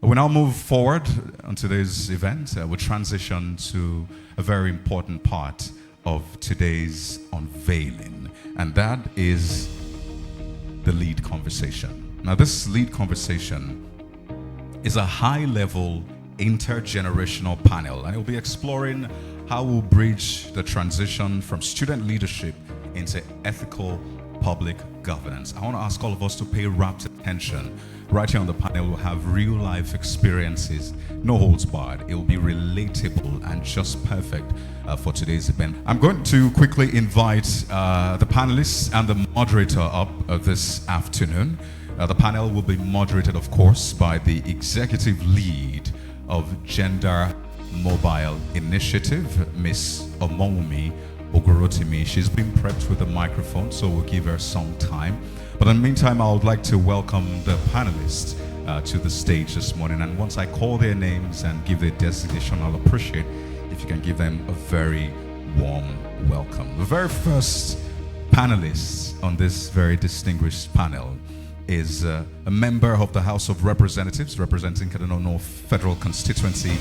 We now move forward on today's event. We transition to a very important part of today's unveiling, and that is the lead conversation. Now, this lead conversation is a high-level intergenerational panel, and it will be exploring how we'll bridge the transition from student leadership into ethical public governance. I want to ask all of us to pay rapt attention. Right here on the panel, we'll have real-life experiences, no holds barred. It will be relatable and just perfect for today's event. I'm going to quickly invite the panelists and the moderator up this afternoon. The panel will be moderated, of course, by the executive lead of Gender Mobile Initiative, Miss Omomi Ogorotimi. She's been prepped with a microphone, so we'll give her some time. But in the meantime, I would like to welcome the panelists to the stage this morning. And once I call their names and give their designation, I'll appreciate if you can give them a very warm welcome. The very first panelist on this very distinguished panel is a member of the House of Representatives representing Kaduna North Federal Constituency,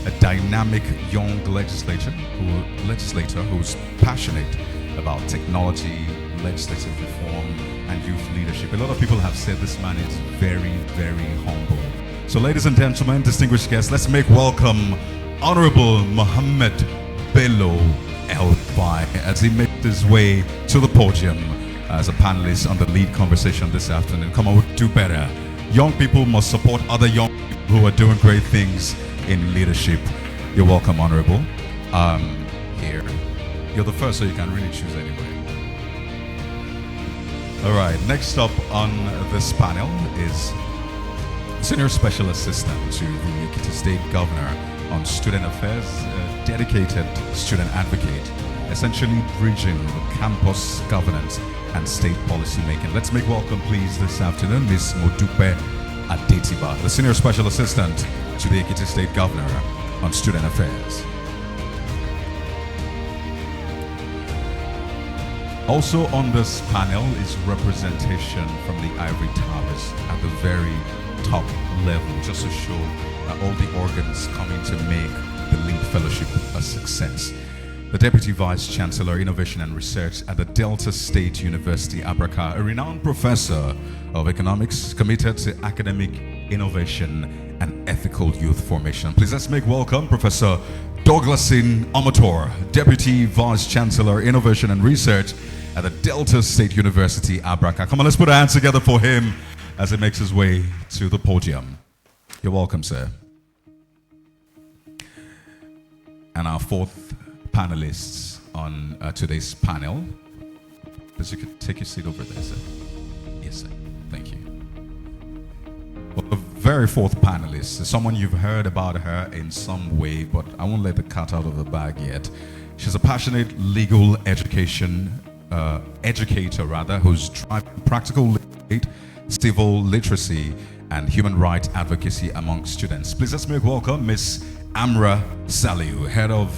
a dynamic young legislator who's passionate about technology, legislative reform, and youth leadership. A lot of people have said this man is very, very humble. So ladies and gentlemen, distinguished guests, let's make welcome Honorable Mohammed Bello El-Fai as he makes his way to the podium as a panelist on the lead conversation this afternoon. Come on, we'll do better. Young people must support other young people who are doing great things in leadership. You're welcome, Honorable. Here. You're the first, so you can really choose anyway. All right, next up on this panel is Senior Special Assistant to the Ekiti State Governor on Student Affairs, a dedicated student advocate, essentially bridging the campus governance and state policy making. Let's make welcome, please, this afternoon, Ms. Modupe Adetiba, the Senior Special Assistant to the Ekiti State Governor on Student Affairs. Also on this panel is representation from the Ivory Towers at the very top level, just to show all the organs coming to make the LEAD Fellowship a success. The Deputy Vice Chancellor, Innovation and Research at the Delta State University, Abraka, a renowned professor of economics committed to academic innovation and ethical youth formation. Please let's make welcome Professor Douglasin Omotor, Deputy Vice Chancellor, Innovation and Research at the Delta State University, Abraka. Come on, let's put our hands together for him as he makes his way to the podium. You're welcome, sir. And our fourth panelists on today's panel. Please, you could take your seat over there, sir. Yes, sir. Thank you. Well, the very fourth panelist is someone you've heard about her in some way, but I won't let the cat out of the bag yet. She's a passionate legal educator, who's driving practical civil literacy and human rights advocacy among students. Please let's make welcome Miss Amra Saliu, head of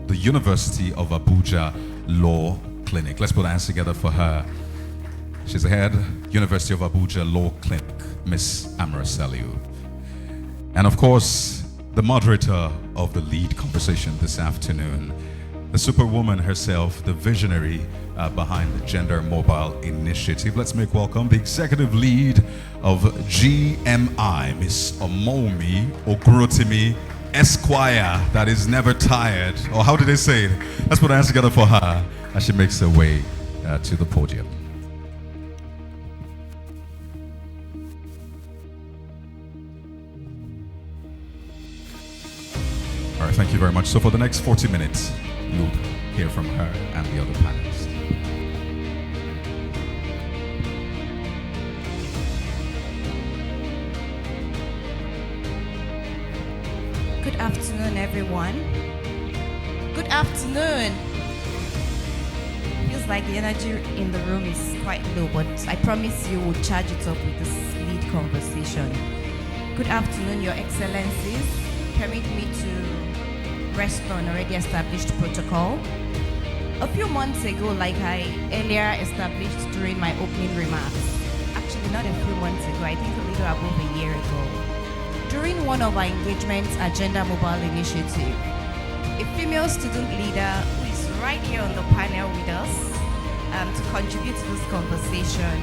the University of Abuja Law Clinic. Let's put our hands together for her. She's the head, University of Abuja Law Clinic, Miss Amra Saliu. And of course, the moderator of the lead conversation this afternoon, the superwoman herself, the visionary behind the Gender Mobile Initiative. Let's make welcome the executive lead of GMI, Miss Omomi Ogorotimi Esquire, that is never tired. Or how did they say it? Let's put our hands together for her as she makes her way to the podium. All right, thank you very much. So for the next 40 minutes, you'll hear from her and the other panelists. Good afternoon, everyone. Good afternoon. Feels like the energy in the room is quite low, but I promise you we'll charge it up with this lead conversation. Good afternoon, Your Excellencies. Permit me to rest on already established protocol. A few months ago, like I earlier established during my opening remarks, actually not a few months ago, I think a little above a year ago, during one of our engagements at Gender Mobile Initiative, a female student leader who is right here on the panel with us to contribute to this conversation,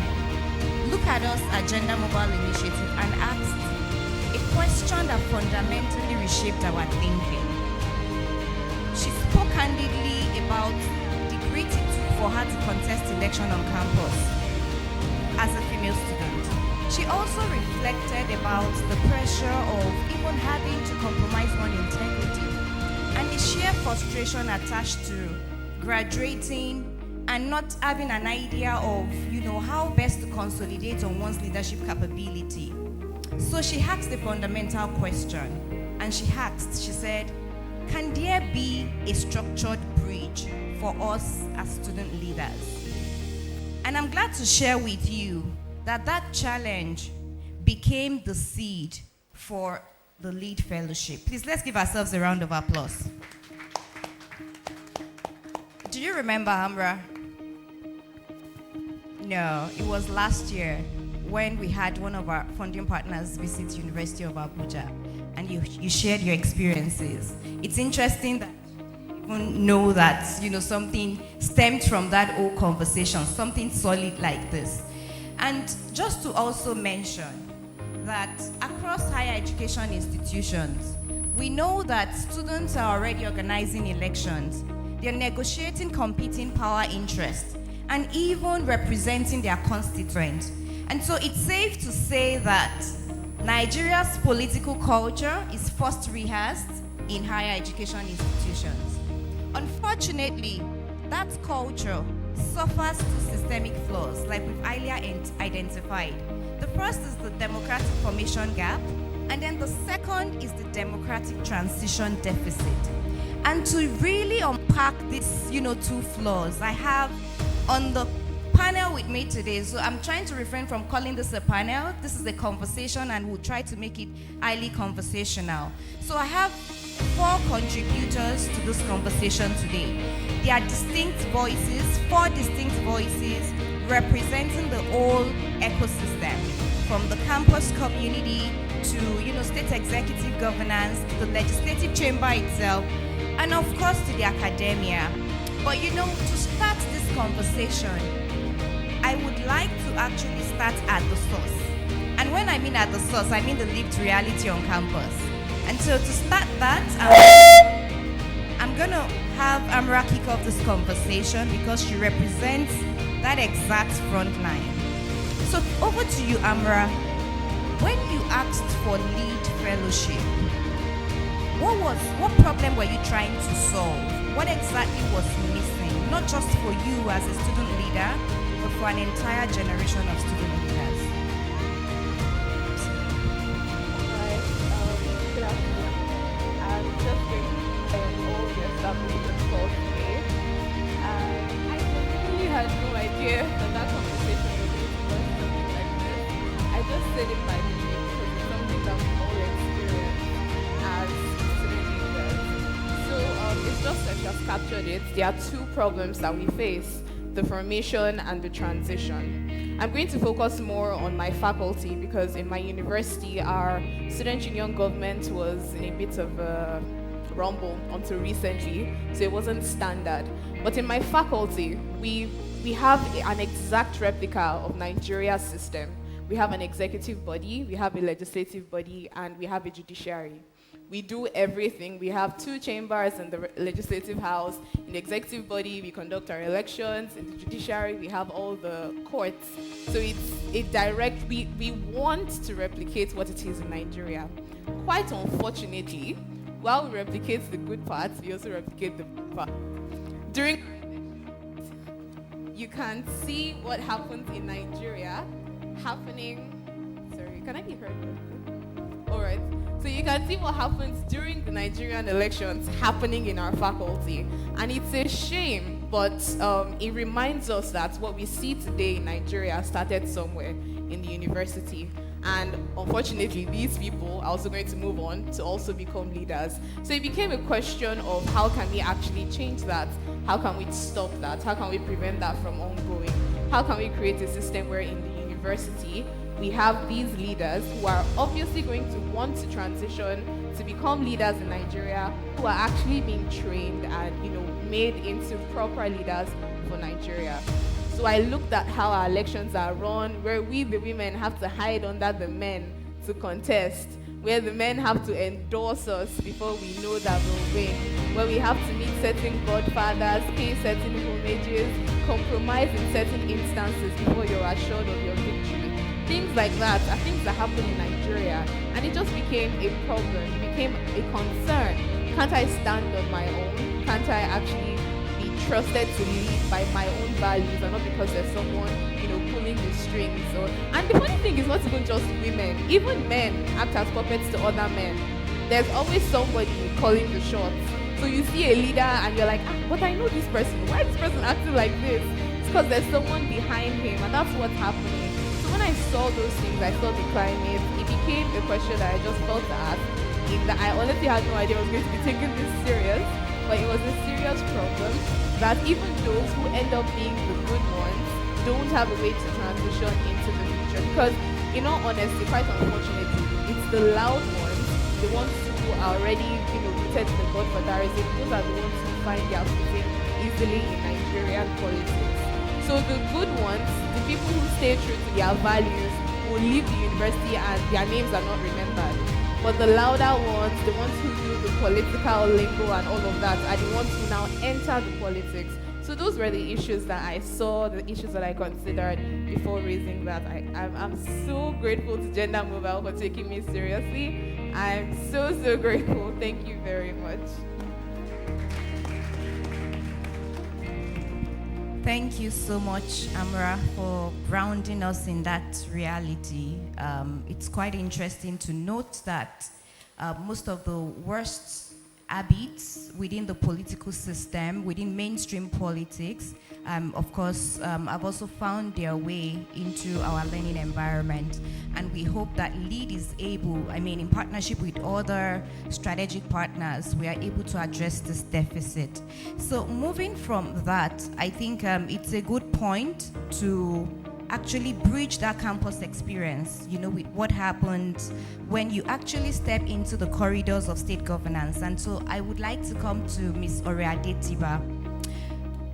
looked at us at Gender Mobile Initiative and asked a question that fundamentally reshaped our thinking. She spoke candidly about the grit it took for her to contest election on campus as a female student. She also reflected about the pressure of even having to compromise one's integrity and the sheer frustration attached to graduating and not having an idea of, how best to consolidate on one's leadership capability. So she asked a fundamental question, and she said, can there be a structured bridge for us as student leaders? And I'm glad to share with you that challenge became the seed for the LEAD Fellowship. Please, let's give ourselves a round of applause. Do you remember, Amra? No, it was last year when we had one of our funding partners visit University of Abuja, and you shared your experiences. It's interesting that you even know that something stemmed from that old conversation, something solid like this. And just to also mention that across higher education institutions, we know that students are already organizing elections. They're negotiating competing power interests and even representing their constituents. And so it's safe to say that Nigeria's political culture is first rehearsed in higher education institutions. Unfortunately, that culture suffers two systemic flaws, like we've earlier identified. The first is the democratic formation gap, and then the second is the democratic transition deficit. And to really unpack these, two flaws, I have on the panel with me today, so I'm trying to refrain from calling this a panel. This is a conversation, and we'll try to make it highly conversational. So I have 4 contributors to this conversation today. They are distinct voices, 4 distinct voices representing the whole ecosystem, from the campus community to state executive governance, to the legislative chamber itself, and of course to the academia. But to start this conversation, I would like to actually start at the source. And when I mean at the source, I mean the lived reality on campus. And so to start that, I'm going to have Amra kick off this conversation because she represents that exact front line. So over to you, Amra. When you asked for LEAD Fellowship, what problem were you trying to solve? What exactly was missing? Not just for you as a student leader, but for an entire generation of student leaders. Hi, good afternoon. I'm just going to all the establishment calls today. I really had no idea that conversation was going to run something like this. I just said it by mistake because it's something that we all experience as student leaders. So it's just that just captured it. There are 2 problems that we face: the formation and the transition. I'm going to focus more on my faculty because in my university, our student union government was in a bit of a rumble until recently, so it wasn't standard. But in my faculty, we have an exact replica of Nigeria's system. We have an executive body, we have a legislative body, and we have a judiciary. We do everything. We have 2 chambers in the legislative house. In the executive body, we conduct our elections. In the judiciary, we have all the courts. So it's a direct, we want to replicate what it is in Nigeria. Quite unfortunately, while we replicate the good parts, we also replicate the bad parts. You can see what happens in Nigeria happening. Sorry, can I be heard? All right. So you can see what happens during the Nigerian elections happening in our faculty. And it's a shame, but it reminds us that what we see today in Nigeria started somewhere in the university. And unfortunately, these people are also going to move on to also become leaders. So it became a question of how can we actually change that? How can we stop that? How can we prevent that from ongoing? How can we create a system where in the university, we have these leaders who are obviously going to want to transition to become leaders in Nigeria, who are actually being trained and, made into proper leaders for Nigeria. So I looked at how our elections are run, where we, the women, have to hide under the men to contest, where the men have to endorse us before we know that we'll win, where we have to meet certain godfathers, pay certain homages, compromise in certain instances before you're assured of your victory. Things like that are things that happen in Nigeria, and it just became a problem. It became a concern. Can't I stand on my own? Can't I actually be trusted to lead by my own values and not because there's someone, pulling the strings? And the funny thing is not even just women. Even men act as puppets to other men. There's always somebody calling the shots. So you see a leader and you're like, but I know this person. Why is this person acting like this? It's because there's someone behind him, and that's what's happening. So when I saw those things, I saw the climate, it became a question that I just felt to ask, in that I honestly had no idea I was going to be taking this serious, but it was a serious problem that even those who end up being the good ones don't have a way to transition into the future. Because, in all honesty, quite unfortunately, it's the loud ones, the ones who are already, rooted in the godfatherism, those are the ones who find their footing easily in Nigerian politics. So the good ones, the people who stay true to their values, will leave the university and their names are not remembered. But the louder ones, the ones who do the political lingo and all of that, are the ones who now enter the politics. So those were the issues that I saw, the issues that I considered before raising that. I'm so grateful to Gender Mobile for taking me seriously. I'm so grateful. Thank you very much. Thank you so much, Amra, for grounding us in that reality. It's quite interesting to note that most of the worst habits within the political system, within mainstream politics, of course, have also found their way into our learning environment. And we hope that LEAD is able, in partnership with other strategic partners, we are able to address this deficit. So moving from that, I think it's a good point to actually bridge that campus experience, with what happens when you actually step into the corridors of state governance. And so I would like to come to Ms. Oreade Tiba.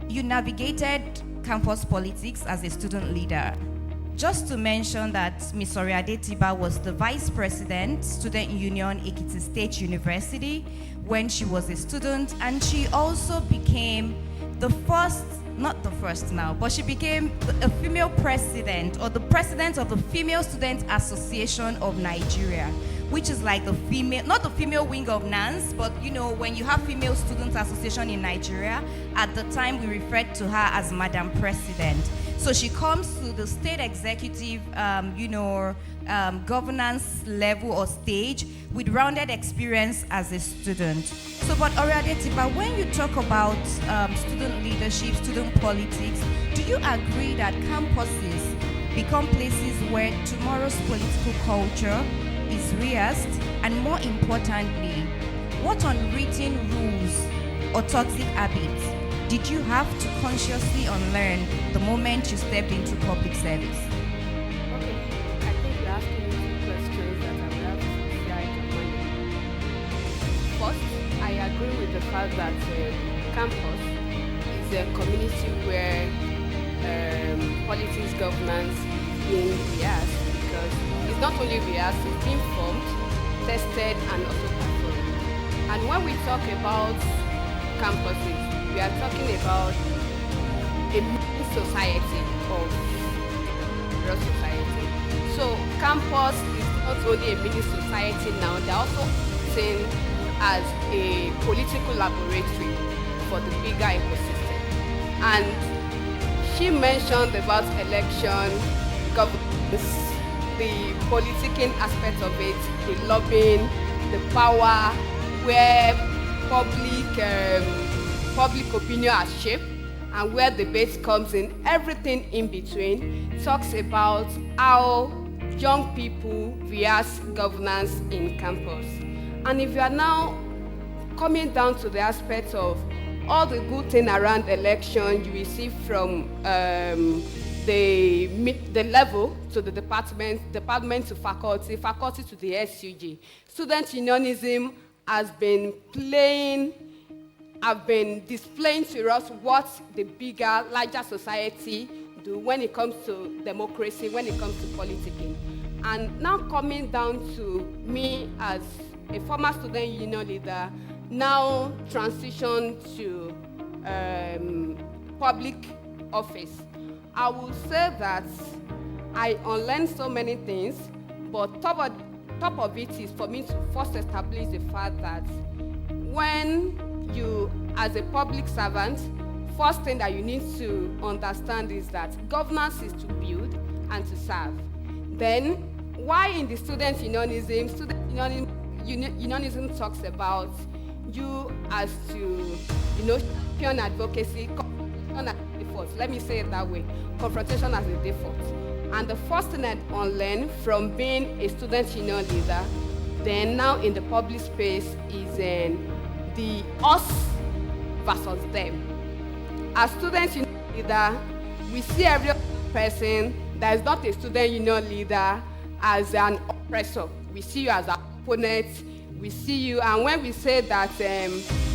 You navigated campus politics as a student leader. Just to mention that Ms. Oreade Tiba was the Vice President, Student Union, Ekiti State University, when she was a student, and she also became the first, not the first now, but she became a female president, or the president of the Female Student Association of Nigeria, which is like the female, not the female wing of NANS, but when you have Female Student Association in Nigeria, at the time we referred to her as Madam President. So she comes to the state executive, governance level or stage with rounded experience as a student. So, but Oreade Tiba, when you talk about student leadership, student politics, do you agree that campuses become places where tomorrow's political culture is rehearsed? And more importantly, what unwritten rules or toxic habits did you have to consciously unlearn the moment you stepped into public service? Okay, I think you're asking me two questions that I will have to share in mind. First, I agree with the fact that campus is a community where politics governance is being rehearsed, because it's not only rehearsed, it's being formed, tested, and also performed. And when we talk about campuses, we are talking about a mini society of real society. So campus is not only a mini society now, they're also seen as a political laboratory for the bigger ecosystem. And she mentioned about election, governance, the politicking aspect of it, the lobbying, the power, where public opinion has shaped, and where debate comes in. Everything in between talks about how young people rehearse governance in campus. And if you are now coming down to the aspect of all the good thing around election you receive from the level to the department to faculty, faculty to the SUG. Student unionism has been displaying to us what the bigger, larger society do when it comes to democracy, when it comes to politicking. And now coming down to me as a former student union leader, now transition to public office, I would say that I unlearned so many things, but top of it is for me to first establish the fact that when you, as a public servant, first thing that you need to understand is that governance is to build and to serve. Then, why in the student unionism talks about you as to, champion advocacy, confrontation as a default. Let me say it that way, confrontation as a default. And the first thing I unlearned from being a student union leader, then now in the public space, is the us versus them. As student union leader, we see every person that is not a student union leader as an oppressor. We see you as an opponent. We see you, and when we say that,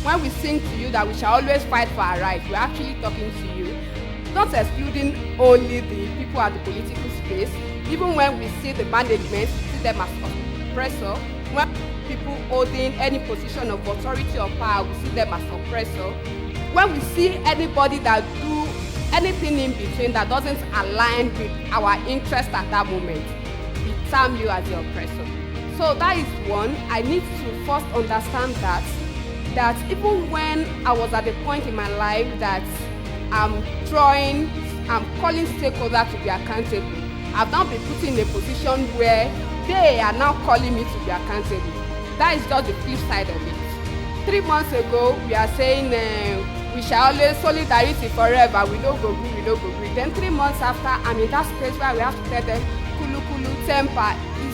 when we sing to you that we shall always fight for our rights, we're actually talking to you, not excluding only the people at the political space. Even when we see the management, we see them as oppressor. When people holding any position of authority or power, we see them as oppressor. When we see anybody that do anything in between that doesn't align with our interest at that moment, we term you as the oppressor. So that is one. I need to first understand that even when I was at the point in my life that I'm calling stakeholders to be accountable, I've now been put in a position where they are now calling me to be accountable. That is just the flip side of it. 3 months ago, we are saying we shall always solidarity forever. We don't go green, we don't go green. Then 3 months after, I'm in that space where we have to tell them, kulu temper is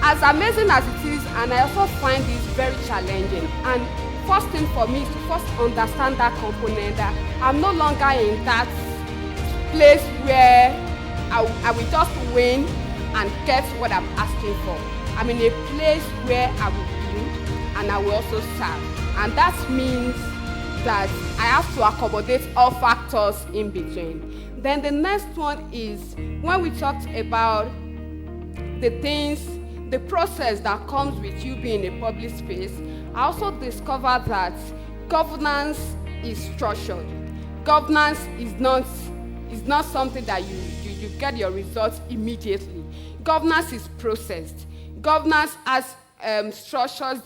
as amazing as it is, and I also find this very challenging. And first thing for me is to first understand that component, that I'm no longer in that place where I will just win and get what I'm asking for. I'm in a place where I will build and I will also serve. And that means that I have to accommodate all factors in between. Then the next one is when we talked about the process that comes with you being in a public space, I also discovered that governance is structured. Governance is not something that you get your results immediately. Governance is processed. Governance has structures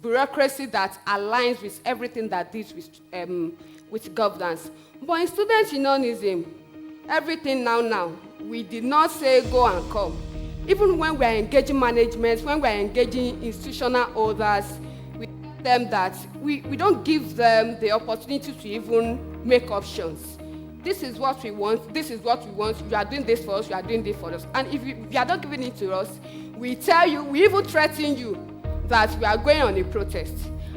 bureaucracy that aligns with everything that deals with governance. But in student unionism, everything now, we did not say go and come. Even when we are engaging management, when we are engaging institutional holders, we tell them that we don't give them the opportunity to even make options. This is what we want, this is what we want, you are doing this for us, you are doing this for us. And if you are not giving it to us, we tell you, we even threaten you that we are going on a protest.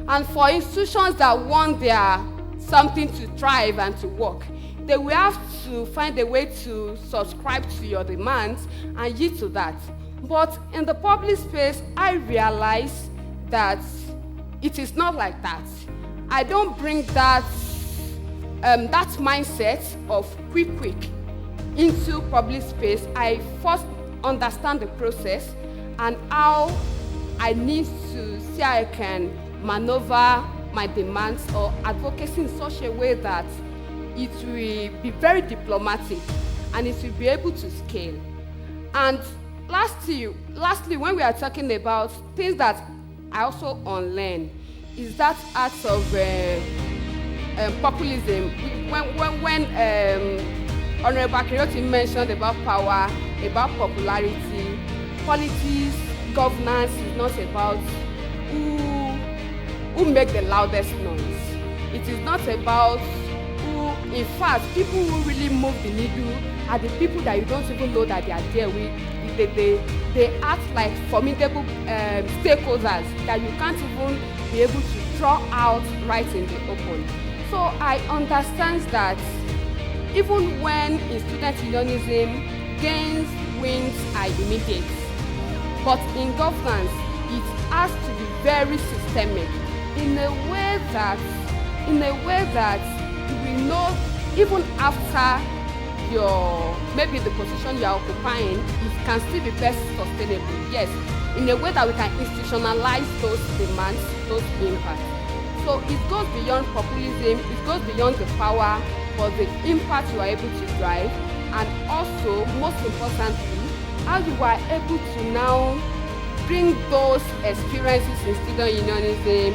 And for institutions that want their something to thrive and to work, they will have to find a way to subscribe to your demands and yield to that. But in the public space, I realize that it is not like that. I don't bring that mindset of quick into public space. I first understand the process and how I need to see how I can maneuver my demands or advocacy in such a way that it will be very diplomatic and it will be able to scale. And lastly, when we are talking about things that I also unlearn, is that act of populism. When Honorable Akiroti mentioned about power, about popularity, politics, governance is not about who make the loudest noise. It is not about who, in fact, people who really move the needle are the people that you don't even know that they are there with. They act like formidable stakeholders that you can't even be able to draw out right in the open. So I understand that even when in student unionism, gains, wins are immediate. But in governance, it has to be very systemic in a way that you will know even after maybe the position you are occupying, it can still be best sustainable. Yes, in a way that we can institutionalize those demands, those impacts. So it goes beyond populism, it goes beyond the power, but the impact you are able to drive, and also, most importantly, how you are able to now bring those experiences in student unionism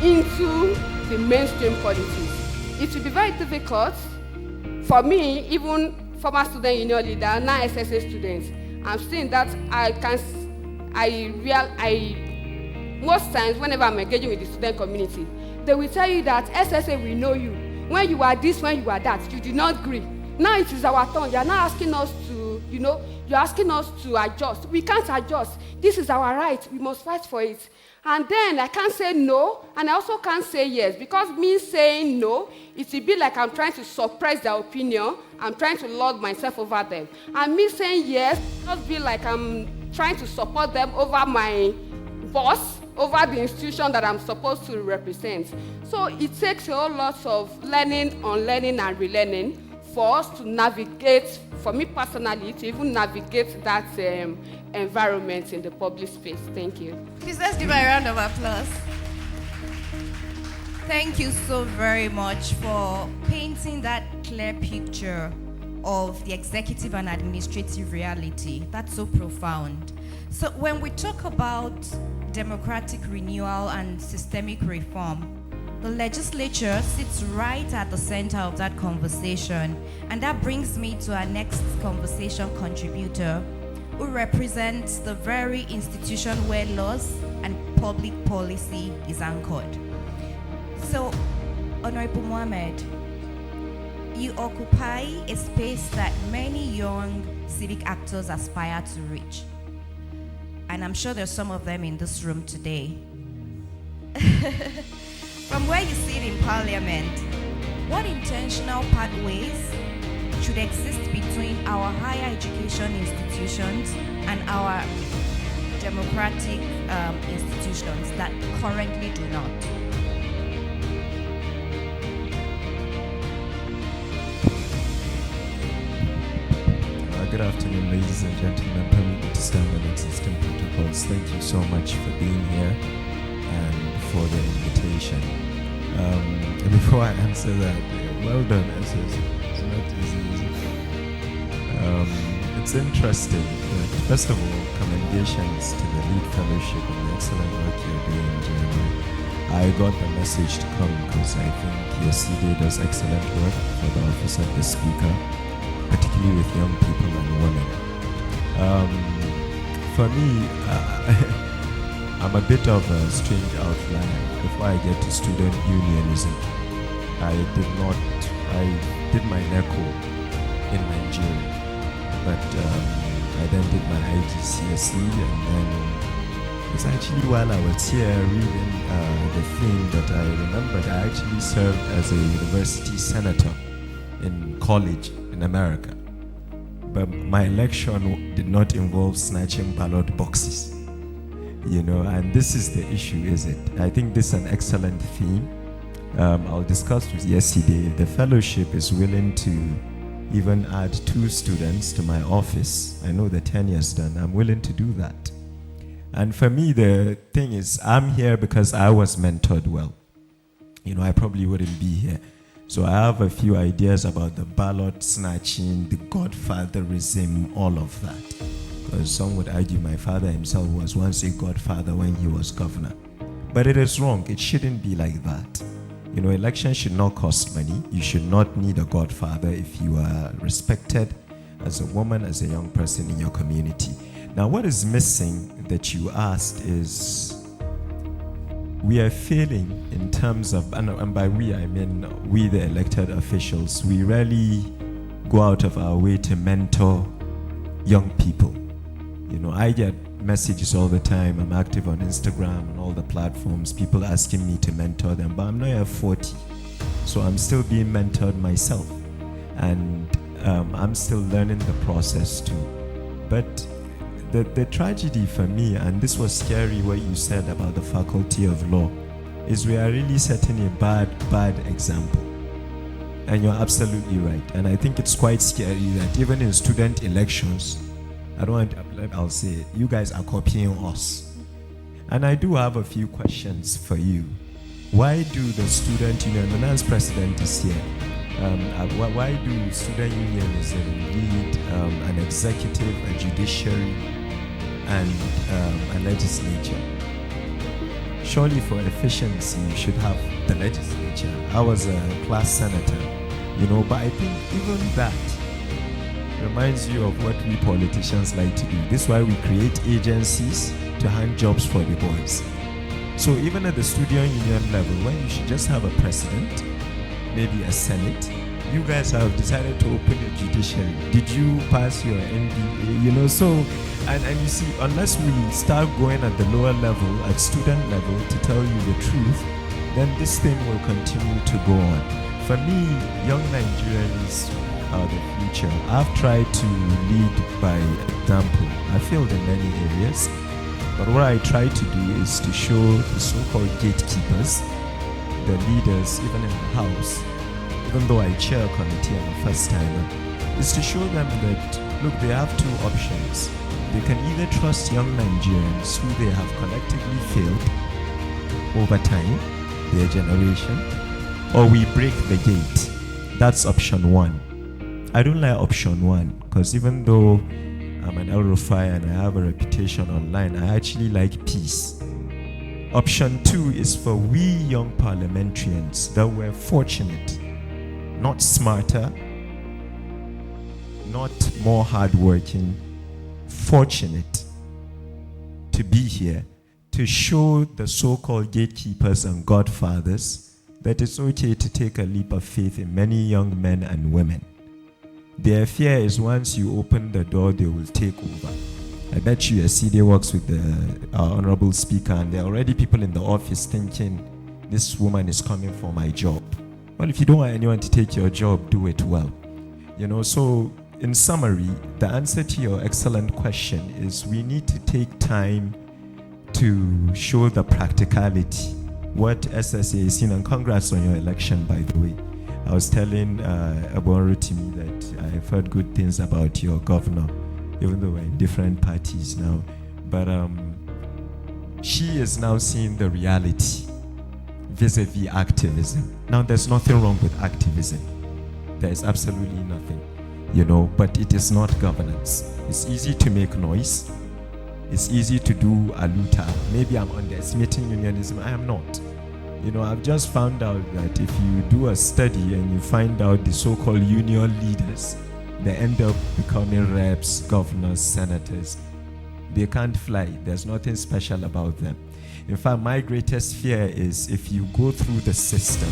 into the mainstream politics. It will be very difficult for me, even former student union leader, now SSA students. I'm seeing that most times whenever I'm engaging with the student community, they will tell you that SSA will know you. When you are this, when you are that, you did not agree. Now it is our turn. You are now asking us to, you're asking us to adjust. We can't adjust. This is our right. We must fight for it. And then I can't say no, and I also can't say yes, because me saying no, it will be like I'm trying to suppress their opinion. I'm trying to lord myself over them. And me saying yes, it will be like I'm trying to support them over my boss, over the institution that I'm supposed to represent. So it takes a whole lot of learning, unlearning, and relearning for us to navigate, for me personally, to even navigate that environment in the public space. Thank you. Please let's give a round of applause. Thank you so very much for painting that clear picture of the executive and administrative reality. That's so profound. So when we talk about democratic renewal and systemic reform, the legislature sits right at the center of that conversation. And that brings me to our next conversation contributor, who represents the very institution where laws and public policy is anchored. So, Honorable Mohammed, you occupy a space that many young civic actors aspire to reach. And I'm sure there's some of them in this room today. From where you sit in Parliament, what intentional pathways should exist between our higher education institutions and our democratic institutions that currently do not? Good afternoon, ladies and gentlemen. Permit me to stand on existing protocols. Thank you so much for being here and for the invitation. And before I answer that, well done, SS. It's not easy, is it? It's interesting. First of all, commendations to the Lead Fellowship and the excellent work you're doing, Jeremy. I got the message to come because I think your CD does excellent work for the Office of the Speaker, particularly with young people and women. For me, I'm a bit of a strange outlier. Before I get to student unionism, I did my NECO in Nigeria, but I then did my IGCSE, and then it's actually while I was here reading the thing that I remembered I actually served as a university senator in college in America. But my election did not involve snatching ballot boxes, and this is the issue, is it? I think this is an excellent theme. I'll discuss with yesterday. If the fellowship is willing to even add 2 students to my office, I know the tenure is done, I'm willing to do that. And for me, the thing is, I'm here because I was mentored well. I probably wouldn't be here. So I have a few ideas about the ballot snatching, the godfatherism, all of that. Because some would argue my father himself was once a godfather when he was governor. But it is wrong. It shouldn't be like that. Elections should not cost money. You should not need a godfather if you are respected as a woman, as a young person in your community. Now, what is missing that you asked is, we are failing in terms of, and by we I mean we the elected officials, we rarely go out of our way to mentor young people. I get messages all the time. I'm active on Instagram and all the platforms, people asking me to mentor them, but I'm not yet 40, so I'm still being mentored myself. and I'm still learning the process too. But the tragedy for me, and this was scary what you said about the Faculty of Law, is we are really setting a bad example. And you're absolutely right. And I think it's quite scary that even in student elections, I'll say, you guys are copying us. And I do have a few questions for you. Why do the student union, the NANS president is here, why do student unionism need an executive, a judiciary, and a legislature? Surely for efficiency, you should have the legislature. I was a class senator, but I think even that reminds you of what we politicians like to do. This is why we create agencies to hand jobs for the boys. So even at the student union level, when you should just have a president, maybe a senate, you guys have decided to open a judiciary. Did you pass your MBA? So, and you see, unless we start going at the lower level, at student level, to tell you the truth, then this thing will continue to go on. For me, young Nigerians are the future. I've tried to lead by example. I failed in many areas, but what I try to do is to show the so-called gatekeepers, the leaders, even in the house, even though I chair a committee, I'm a first timer, is to show them that, look, they have two options. They can either trust young Nigerians who they have collectively failed over time, their generation, or we break the gate. That's option one. I don't like option one, because even though I'm an El Rufai and I have a reputation online, I actually like peace. Option two is for we young parliamentarians that were fortunate, not smarter, not more hardworking, fortunate to be here, to show the so-called gatekeepers and godfathers that it's okay to take a leap of faith in many young men and women. Their fear is once you open the door, they will take over. I bet you CD works with our honorable speaker, and there are already people in the office thinking, this woman is coming for my job. Well, if you don't want anyone to take your job, do it well. So in summary, the answer to your excellent question is we need to take time to show the practicality, what SSA is seeing, and congrats on your election, by the way. I was telling Abonru to me that I've heard good things about your governor, even though we're in different parties now. But she is now seeing the reality vis-a-vis activism. Now, there's nothing wrong with activism. There's absolutely nothing, but it is not governance. It's easy to make noise. It's easy to do aluta. Maybe I'm underestimating unionism. I am not. I've just found out that if you do a study and you find out the so-called union leaders, they end up becoming reps, governors, senators. They can't fly. There's nothing special about them. In fact, my greatest fear is if you go through the system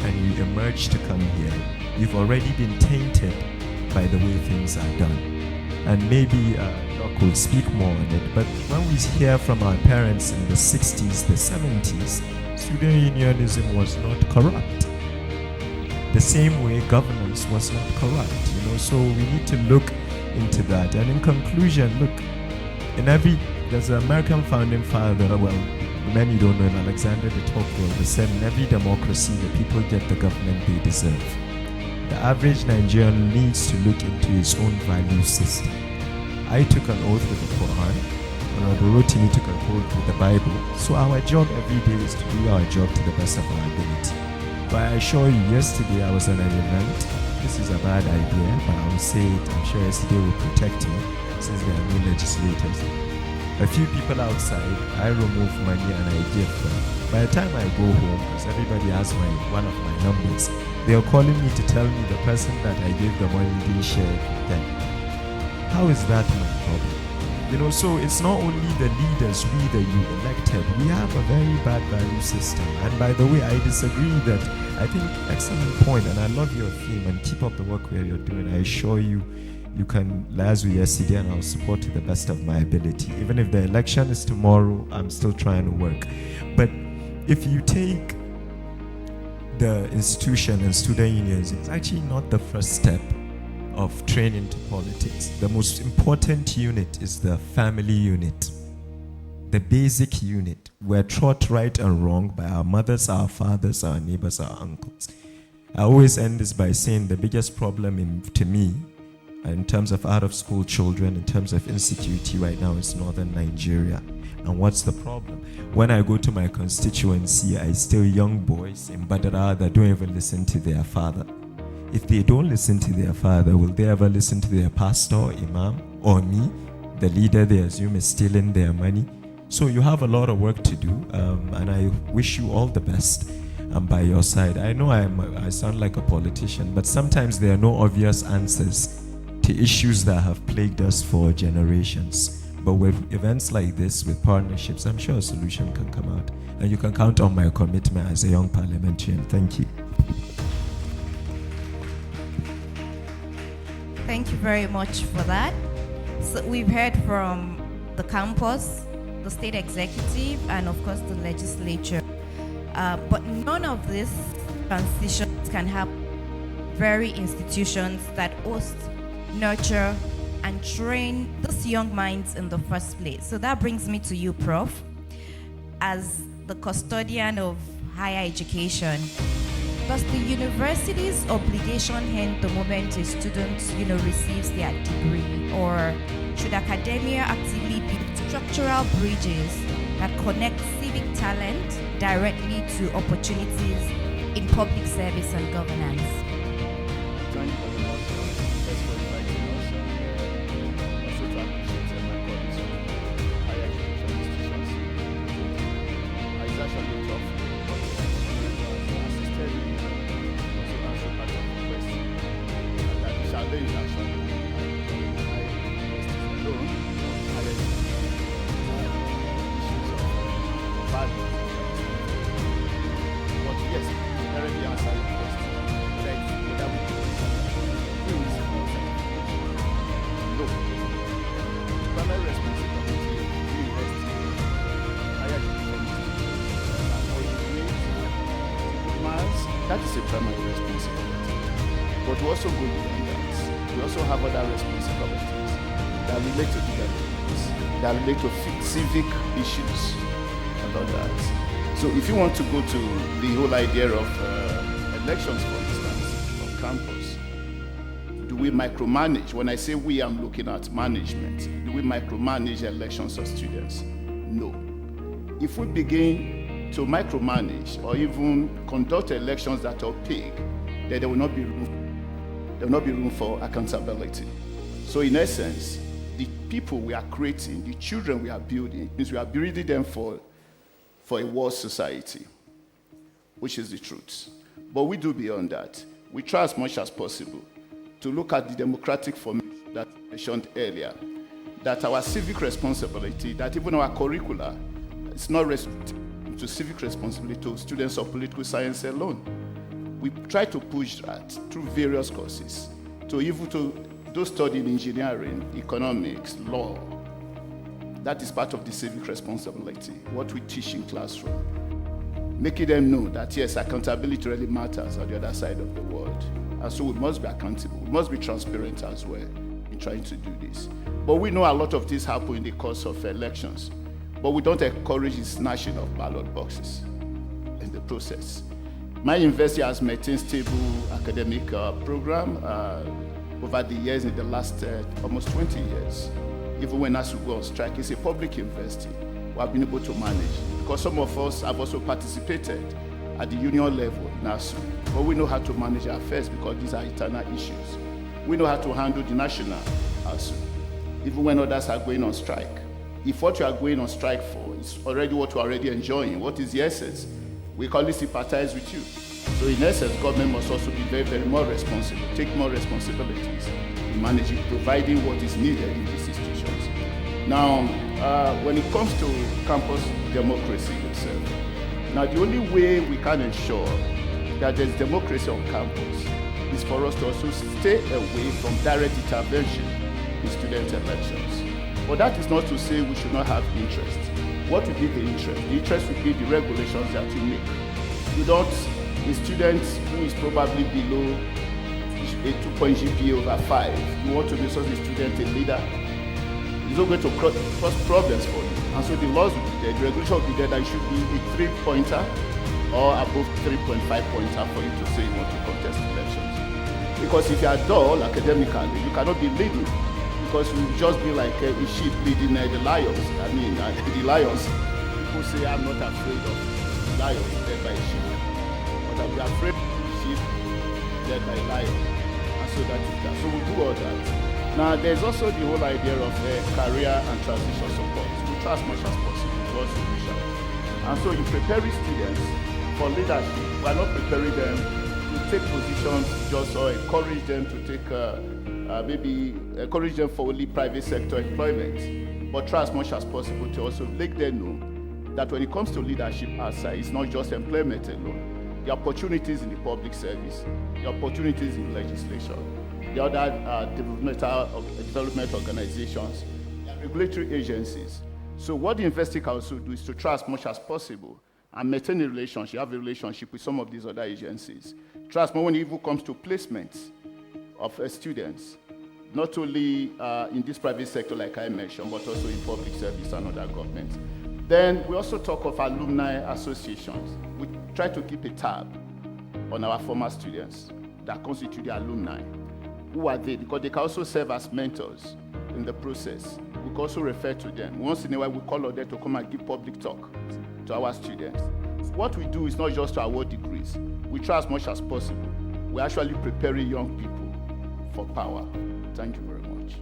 and you emerge to come here, you've already been tainted by the way things are done. And maybe Doc will speak more on it, but when we hear from our parents in the 60s, the 70s, student unionism was not corrupt. The same way governance was not corrupt, so we need to look into that. And in conclusion, look, there's an American founding father, well, many don't know, Alexander de Tocqueville, who said in every democracy, the people get the government they deserve. The average Nigerian needs to look into his own value system. I took an oath with the Quran, Honorable Rotimi took an oath with the Bible. So our job every day is to do our job to the best of our ability. But I assure you, yesterday I was at an event. This is a bad idea, but I will say it. I'm sure yesterday will protect me since there are no legislators. A few people outside, I remove money and I give them. By the time I go home, because everybody has one of my numbers, they are calling me to tell me the person that I gave the money didn't share it with them. How is that my problem? So it's not only the leaders, we that you elected. We have a very bad value system. And by the way, I disagree that, I think, excellent point, and I love your theme, and keep up the work where you're doing. I assure you, you can liaise with yesterday, and I'll support to the best of my ability. Even if the election is tomorrow, I'm still trying to work. But if you take the institution and student unions is actually not the first step of training to politics. The most important unit is the family unit, the basic unit. We're taught right and wrong by our mothers, our fathers, our neighbors, our uncles. I always end this by saying the biggest problem to me, in terms of out-of-school children, in terms of insecurity right now, is northern Nigeria. And what's the problem? When I go to my constituency, I still young boys in Badara that don't even listen to their father. If they don't listen to their father, will they ever listen to their pastor, imam, or me, the leader they assume is stealing their money? So you have a lot of work to do, and I wish you all the best. I'm by your side. I know I sound like a politician, but sometimes there are no obvious answers to issues that have plagued us for generations. But with events like this, with partnerships, I'm sure a solution can come out. And you can count on my commitment as a young parliamentarian. Thank you. Thank you very much for that. So we've heard from the campus, the state executive, and of course the legislature. But none of these transitions can happen very institutions that host, nurture, and train those young minds in the first place. So that brings me to you, Prof. As the custodian of higher education, does the university's obligation end the moment a student, receives their degree? Or should academia actively build structural bridges that connect civic talent directly to opportunities in public service and governance? Thank you very much. Thanks for inviting us. Also to appreciate my colleagues from higher education institutions. It's actually tough, but assisted me also answer part of the question. That the challenge actually I alone higher education issues of value. But yes, already answered the question. Like whether we no. Primary responsibility of the university, higher education institutions, and all degrees, diplomas, that is a primary responsibility. But we also go beyond that. We also have other responsibilities that relate to development, that relate to civic issues and all that. So if you want to go to the whole idea of elections, for instance, on campus, do we micromanage? When I say we, I'm looking at management. Do we micromanage elections of students? No. If we begin to micromanage or even conduct elections that are opaque, then there will not be room for accountability. So in essence, the people we are creating, the children we are building, means we are building them for a world society, which is the truth. But we do beyond that. We try as much as possible to look at the democratic formation that I mentioned earlier, that our civic responsibility, that even our curricula, is not restricted to civic responsibility to students of political science alone. We try to push that through various courses, to even to those studying engineering, economics, law. That is part of the civic responsibility, what we teach in classroom. Making them know that, yes, accountability really matters on the other side of the world. And so we must be accountable. We must be transparent as well in trying to do this. But we know a lot of this happen in the course of elections. But we don't encourage the snatching of ballot boxes in the process. My university has maintained stable academic program over the years, in the last almost 20 years. Even when ASU go on strike, it's a public university. We have been able to manage. Because some of us have also participated at the union level in ASU. But we know how to manage our affairs because these are internal issues. We know how to handle the national ASU, even when others are going on strike. If what you are going on strike for is already what you are already enjoying, what is the essence? We call it sympathize with you. So in essence, government must also be very, very more responsible, take more responsibilities in managing, providing what is needed in these institutions. Now, when it comes to campus democracy itself, now the only way we can ensure that there's democracy on campus is for us to also stay away from direct intervention in student elections. But that is not to say we should not have interest. What would be the interest? The interest would be the regulations that you make. You don't a student who is probably below a 2-point GPA over 5, you want to make such a student a leader, it's not going to cause problems for you. And so the laws will be there, the regulation will be there that it should be a 3-pointer or above 3.5-pointer for you to say you want to contest elections. Because if you are dull academically, you cannot be leading, because you will just be like a sheep leading the lions. The lions, people say, I'm not afraid of lions led by a sheep, but I'll be afraid of sheep led by a lion. And so that is that. So we do all that. Now, there's also the whole idea of career and transition support. We try as much as possible to also reach out. And so you prepare students for leadership. We are not preparing them to take positions just or encourage them to take, maybe encourage them for only private sector employment, but try as much as possible to also make them know that when it comes to leadership outside, it's not just employment alone. The opportunities in the public service, the opportunities in legislation, the other development organizations, the regulatory agencies. So what the university can also do is to try as much as possible and maintain a relationship, have a relationship with some of these other agencies. Try as much when it even comes to placements of students, not only in this private sector like I mentioned, but also in public service and other governments. Then we also talk of alumni associations. We try to keep a tab on our former students that constitute the alumni. Who are they? Because they can also serve as mentors in the process. We can also refer to them. Once in a while, we call on them to come and give public talk to our students. What we do is not just to award degrees. We try as much as possible. We're actually preparing young people for power. Thank you very much.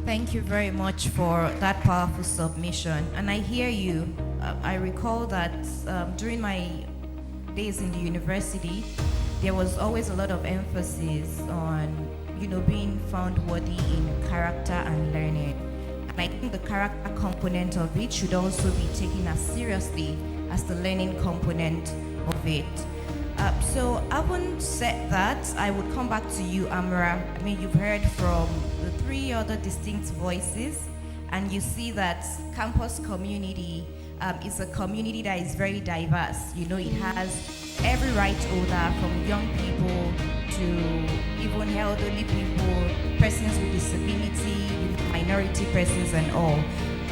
Thank you very much for that powerful submission. And I hear you. I recall that during my days in the university, there was always a lot of emphasis on, being found worthy in character and learning. And I think the character component of it should also be taken as seriously as the learning component of it. So having said that, I would come back to you, Amara. You've heard from the 3 other distinct voices, and you see that campus community is a community that is very diverse. It has every right holder, from young people to even elderly people, persons with disability, minority persons and all.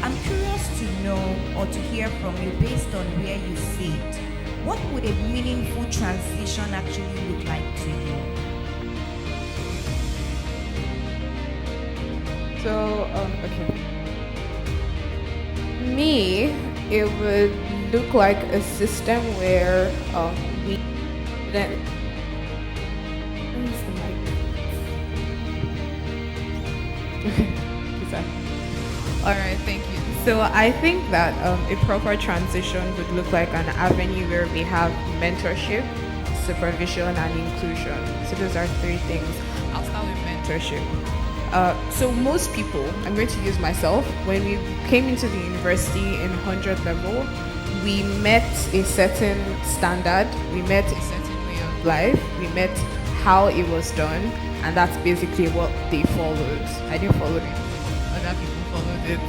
I'm curious to know or to hear from you, based on where you sit, what would a meaningful transition actually look like to you? So, okay. Me, it would look like a system where we then. Where's the mic? Okay. All right, thank you. So I think that a proper transition would look like an avenue where we have mentorship, supervision, and inclusion. So those are 3 things. I'll start with mentorship. So most people, I'm going to use myself, when we came into the university in 100 level, we met a certain standard, we met a certain way of life, we met how it was done, and that's basically what they followed. I didn't follow it, other people followed it.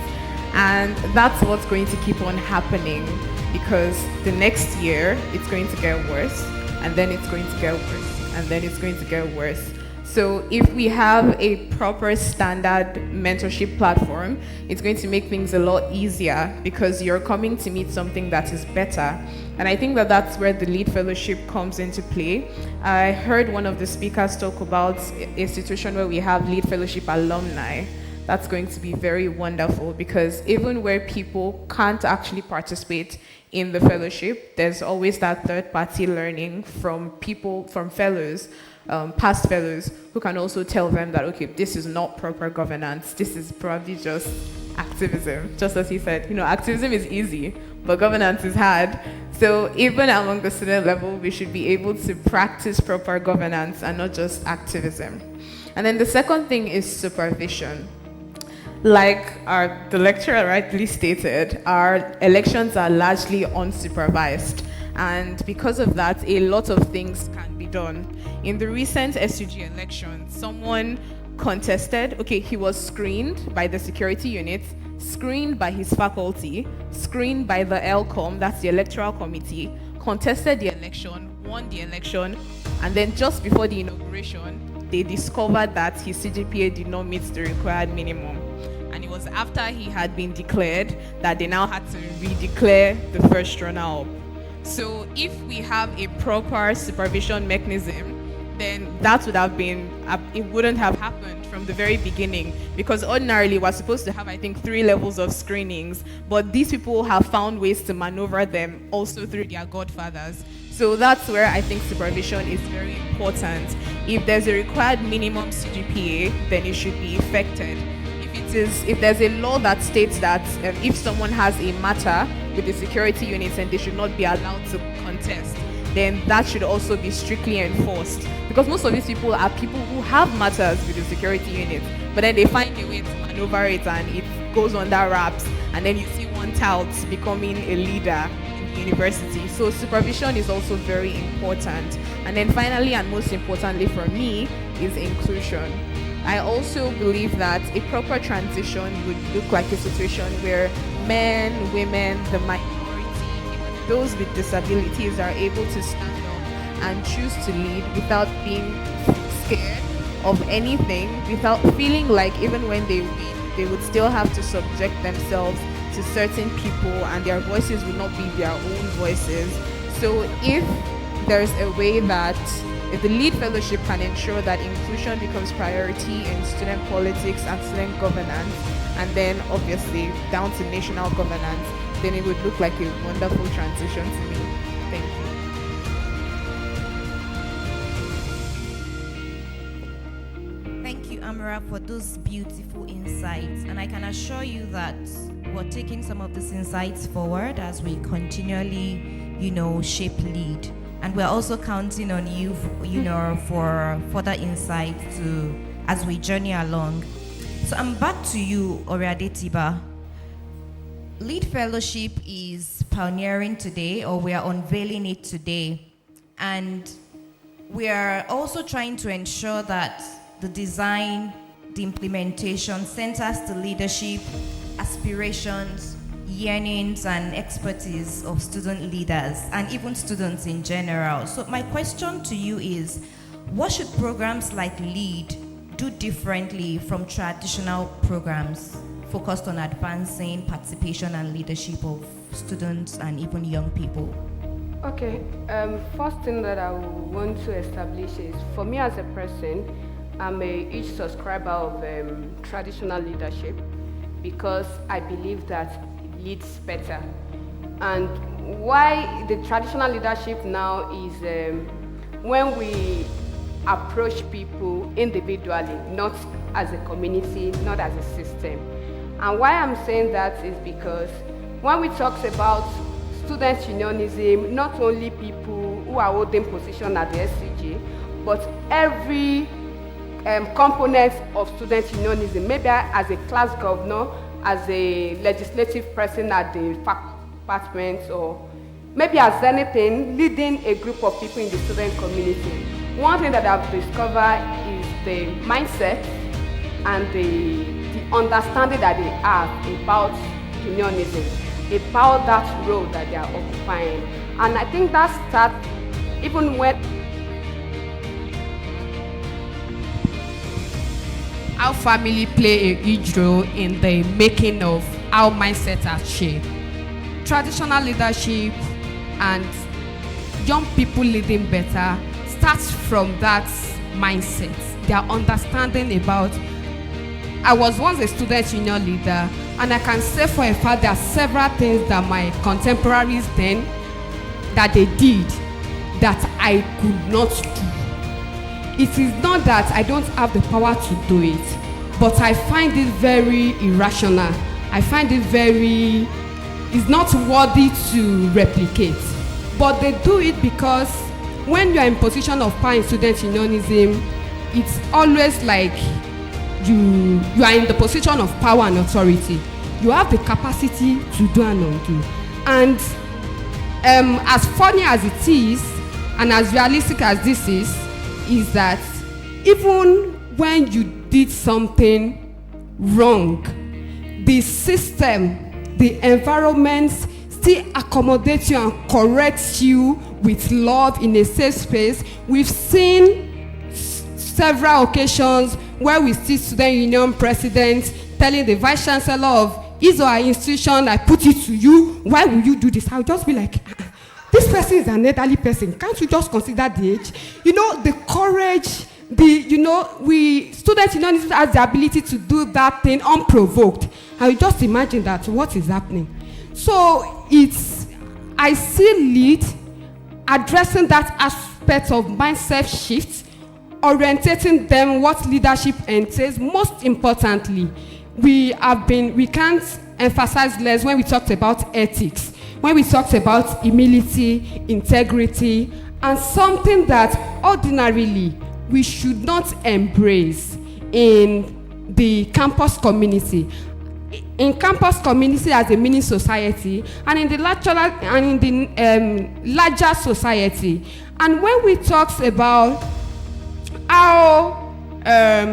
And that's what's going to keep on happening, because the next year it's going to get worse, and then it's going to get worse, and then it's going to get worse. So if we have a proper standard mentorship platform, it's going to make things a lot easier, because you're coming to meet something that is better. And I think that that's where the LEAD Fellowship comes into play. I heard one of the speakers talk about a situation where we have LEAD Fellowship alumni. That's going to be very wonderful, because even where people can't actually participate in the fellowship, there's always that third-party learning from people, from fellows, past fellows, who can also tell them that, okay, this is not proper governance, this is probably just activism. Just as he said, activism is easy, but governance is hard. So even among the student level, we should be able to practice proper governance and not just activism. And then the second thing is supervision. Like the lecturer rightly stated, our elections are largely unsupervised. And because of that, a lot of things can be done. In the recent SUG election, someone contested, okay, he was screened by the security unit, screened by his faculty, screened by the ELCOM, that's the electoral committee, contested the election, won the election, and then just before the inauguration, they discovered that his CGPA did not meet the required minimum. And it was after he had been declared that they now had to redeclare the first runner-up. So if we have a proper supervision mechanism, then that would have been, it wouldn't have happened from the very beginning, because ordinarily we're supposed to have, I think, 3 levels of screenings, but these people have found ways to maneuver them also through their godfathers. So that's where I think supervision is very important. If there's a required minimum CGPA, then it should be effected. If there's a law that states that if someone has a matter with the security units and they should not be allowed to contest, then that should also be strictly enforced. Because most of these people are people who have matters with the security units, but then they find a way to maneuver it and it goes under wraps, and then you see one tout becoming a leader in the university. So supervision is also very important. And then finally, and most importantly for me, is inclusion. I also believe that a proper transition would look like a situation where men, women, the minority, even those with disabilities are able to stand up and choose to lead without being scared of anything, without feeling like even when they win, they would still have to subject themselves to certain people and their voices would not be their own voices. So if there's a way that if the LEAD Fellowship can ensure that inclusion becomes priority in student politics and student governance, and then obviously down to national governance, then it would look like a wonderful transition to me. Thank you. Thank you, Amara, for those beautiful insights. And I can assure you that we're taking some of these insights forward as we continually, shape LEAD. And we're also counting on you, for further insight as we journey along. So I'm back to you, Oriade Tiba. LEAD Fellowship is pioneering today, or we are unveiling it today. And we are also trying to ensure that the design, the implementation centers the leadership, aspirations, yearnings and expertise of student leaders and even students in general. So my question to you is, what should programs like LEAD do differently from traditional programs focused on advancing participation and leadership of students and even young people? Okay, first thing that I want to establish is, for me as a person, I'm a huge subscriber of traditional leadership because I believe that leads better. And why the traditional leadership now is when we approach people individually, not as a community, not as a system. And why I'm saying that is because when we talk about student unionism, not only people who are holding position at the SCG, but every component of student unionism, maybe as a class governor, as a legislative person at the department, or maybe as anything, leading a group of people in the student community. One thing that I've discovered is the mindset and the understanding that they have about unionism, about that role that they are occupying. And I think that starts even when how family play a huge role in the making of how mindsets are shaped. Traditional leadership and young people leading better starts from that mindset, their understanding about. I was once a student union leader, and I can say for a fact there are several things that my contemporaries then that they did that I could not do. It is not that I don't have the power to do it, but I find it very irrational. I find it it's not worthy to replicate. But they do it because when you are in position of power in student unionism, it's always like you are in the position of power and authority. You have the capacity to do and undo. And as funny as it is, and as realistic as this is that even when you did something wrong, the system, the environment still accommodate you and correct you with love in a safe space. We've seen several occasions where we see student union presidents telling the vice chancellor of his or her institution, I put it to you, why will you do this? I'll just be like, this person is an elderly person. Can't you just consider the age? You know, the courage, students union has the ability to do that thing unprovoked. I will just imagine that what is happening. So I see lead addressing that aspect of mindset shift, orientating them what leadership entails. Most importantly, we can't emphasize less when we talked about ethics, when we talked about humility, integrity, and something that ordinarily we should not embrace in the campus community. In campus community as a mini society, and in the larger society. And when we talk about how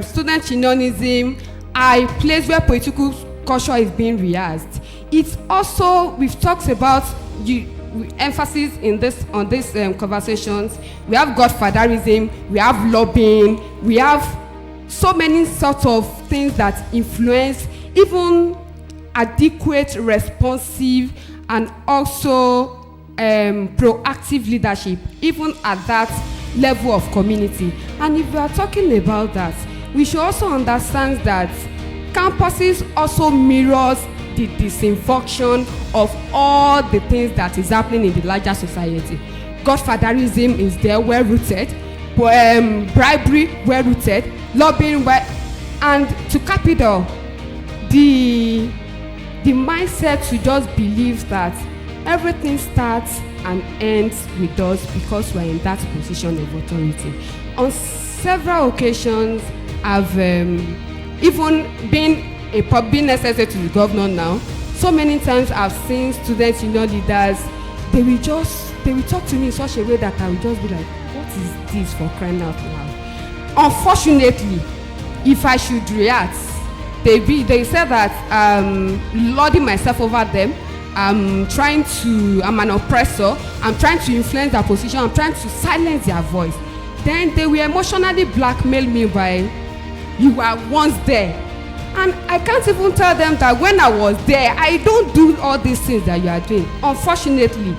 student unionism are a place where political culture is being rehearsed, it's also, we've talked about emphasis on these conversations. We have godfatherism, we have lobbying, we have so many sorts of things that influence even adequate, responsive, and also proactive leadership, even at that level of community. And if we are talking about that, we should also understand that campuses also mirrors the disinfection of all the things that is happening in the larger society. Godfatherism is there, well rooted, bribery, well rooted, lobbying, and to cap it all, the mindset to just believe that everything starts and ends with us because we're in that position of authority. On several occasions, I've even been necessary to the governor now. So many times I've seen student union leaders, they will talk to me in such a way that I will just be like, what is this, for crying out loud? Unfortunately, if I should react, they said that I'm lording myself over them. I'm an oppressor. I'm trying to influence their position. I'm trying to silence their voice. Then they will emotionally blackmail me by, you were once there. And I can't even tell them that when I was there, I don't do all these things that you are doing. Unfortunately,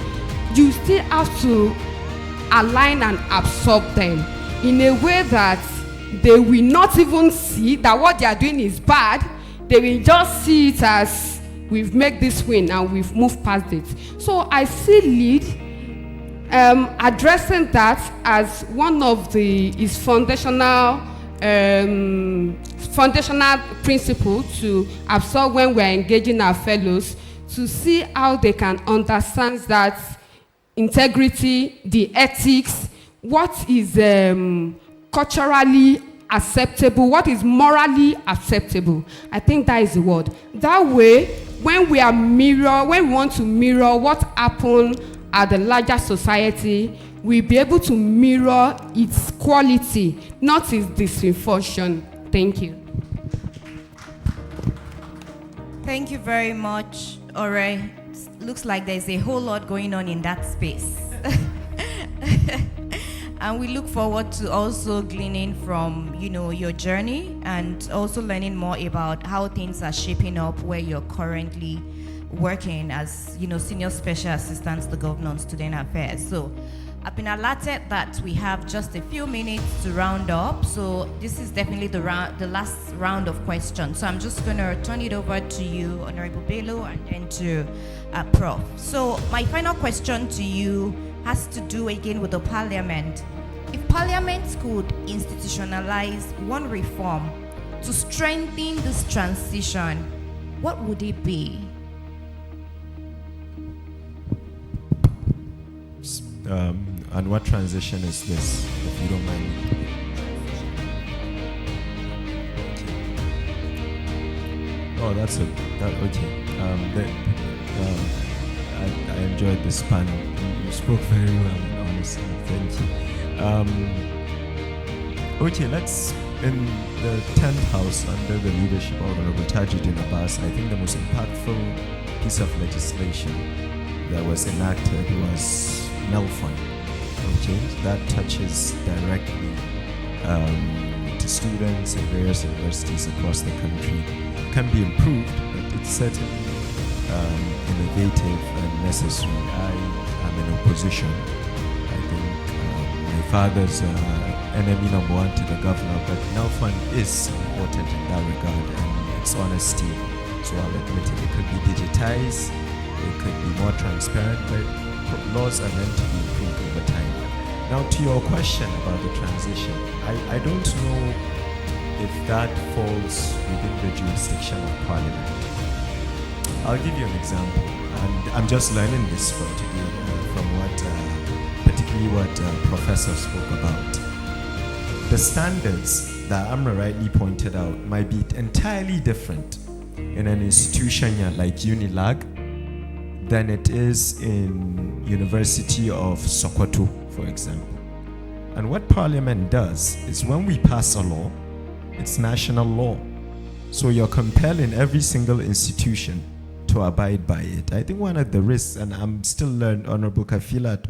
you still have to align and absorb them in a way that they will not even see that what they are doing is bad. They will just see it as we've made this win and we've moved past it. So I see lead addressing that as one of his foundational principle to absorb when we're engaging our fellows, to see how they can understand that integrity, the ethics, what is culturally acceptable, what is morally acceptable. I think that is the word. That way, when we want to mirror what happened at the larger society, we'll be able to mirror its quality, not its dysfunction. Thank you. Thank you very much, Ore. Looks like there's a whole lot going on in that space. And we look forward to also gleaning from, your journey and also learning more about how things are shaping up where you're currently working as, senior special assistant to the Governor on Student Affairs. So I've been alerted that we have just a few minutes to round up. So this is definitely the last round of questions. So I'm just going to turn it over to you, Honorable Bello, and then to Prof. So my final question to you has to do again with the Parliament. If Parliament could institutionalize one reform to strengthen this transition, what would it be? And what transition is this, if you don't mind? Oh, that's okay. I enjoyed this panel. You spoke very well, honestly. Thank you. Okay, let's, in the 10th House, under the leadership of Honorable Tajuddin Abbas, I think the most impactful piece of legislation that was enacted was NELFUN of change that touches directly to students in various universities across the country. It can be improved, but it's certainly innovative and necessary. I am in opposition. I think my father's enemy number one to the governor, but NELFUN is important in that regard, and its honesty. So I'll admit it could be digitized, it could be more transparent, but laws are meant to be improved over time. Now to your question about the transition, I don't know if that falls within the jurisdiction of Parliament. I'll give you an example, and I'm just learning this from today, particularly what Professor spoke about. The standards that Amra rightly pointed out might be entirely different in an institution like UNILAG than it is in University of Sokoto, for example. And what Parliament does is when we pass a law, it's national law. So you're compelling every single institution to abide by it. I think one of the risks, and I'm still learning, Honorable Kafilat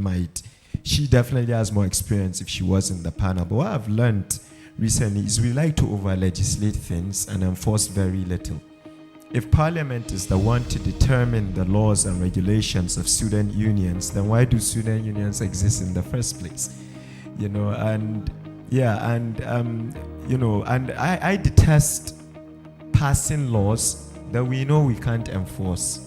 she definitely has more experience if she was in the panel, but what I've learned recently is we like to over-legislate things and enforce very little. If Parliament is the one to determine the laws and regulations of student unions, then why do student unions exist in the first place? I detest passing laws that we know we can't enforce.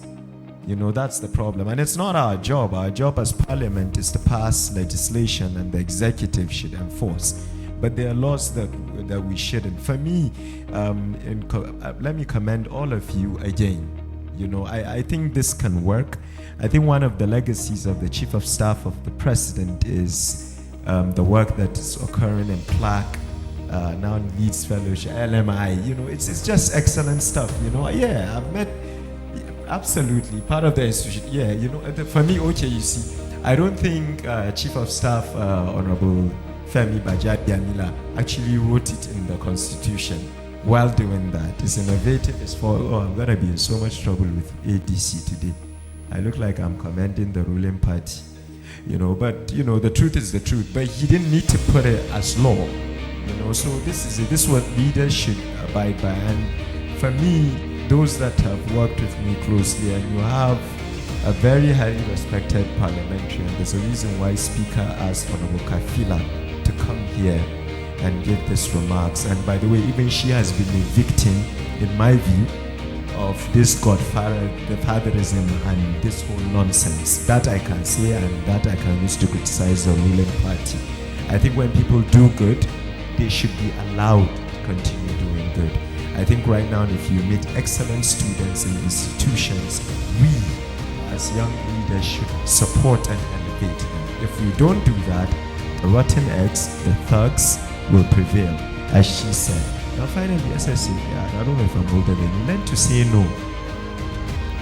That's the problem. And it's not our job. Our job as Parliament is to pass legislation and the executive should enforce. But there are laws that we shouldn't. For me, let me commend all of you again. I think this can work. I think one of the legacies of the Chief of Staff of the President is the work that is occurring in PLAC, now Leeds Fellowship, LMI. It's just excellent stuff. I've met, absolutely, part of the institution. For me, you see, I don't think Chief of Staff, Honorable Femi Bajadiamila actually wrote it in the Constitution while doing that. It's innovative. It's I'm going to be in so much trouble with ADC today. I look like I'm commending the ruling party. But the truth is the truth. But he didn't need to put it as law. So this is what leaders should abide by. And for me, those that have worked with me closely, and you have a very highly respected parliamentarian, there's a reason why Speaker asked Honorable Kafila to come here and give these remarks. And by the way, even she has been a victim, in my view, of this godfatherism and this whole nonsense. That I can say, and that I can use to criticize the ruling party. I think when people do good, they should be allowed to continue doing good. I think right now, if you meet excellent students in institutions, we as young leaders should support and elevate them. If we don't do that, the rotten eggs, the thugs, will prevail, as she said. Now finally, SSA, I don't know if I'm older than you, learn to say no.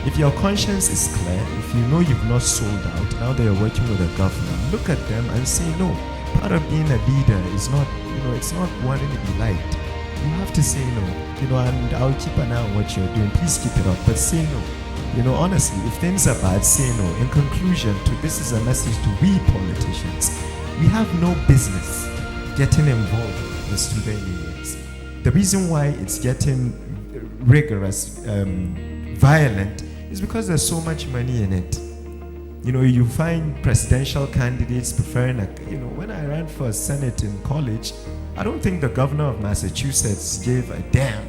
If your conscience is clear, if you know you've not sold out, now that you're working with a governor, look at them and say no. Part of being a leader is not, it's not wanting to be liked. You have to say no, and I'll keep an eye on what you're doing. Please keep it up, but say no. Honestly, if things are bad, say no. In conclusion, this is a message to we politicians. We have no business getting involved in student unions. The reason why it's getting rigorous, violent, is because there's so much money in it. You find presidential candidates preferring, when I ran for Senate in college, I don't think the governor of Massachusetts gave a damn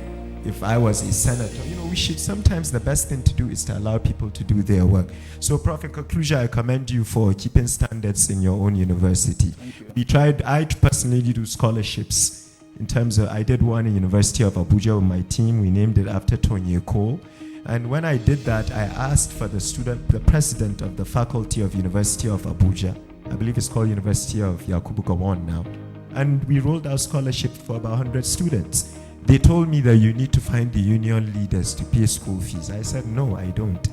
if I was a senator. We should, sometimes the best thing to do is to allow people to do their work. So, Prof, in conclusion, I commend you for keeping standards in your own university. I personally do scholarships in terms of, I did one in University of Abuja with my team. We named it after Tony Cole. And when I did that, I asked for the president of the faculty of University of Abuja, I believe it's called University of Yakubu Gowon now, and we rolled out scholarship for about 100 students. They told me that you need to find the union leaders to pay school fees. I said, no, I don't.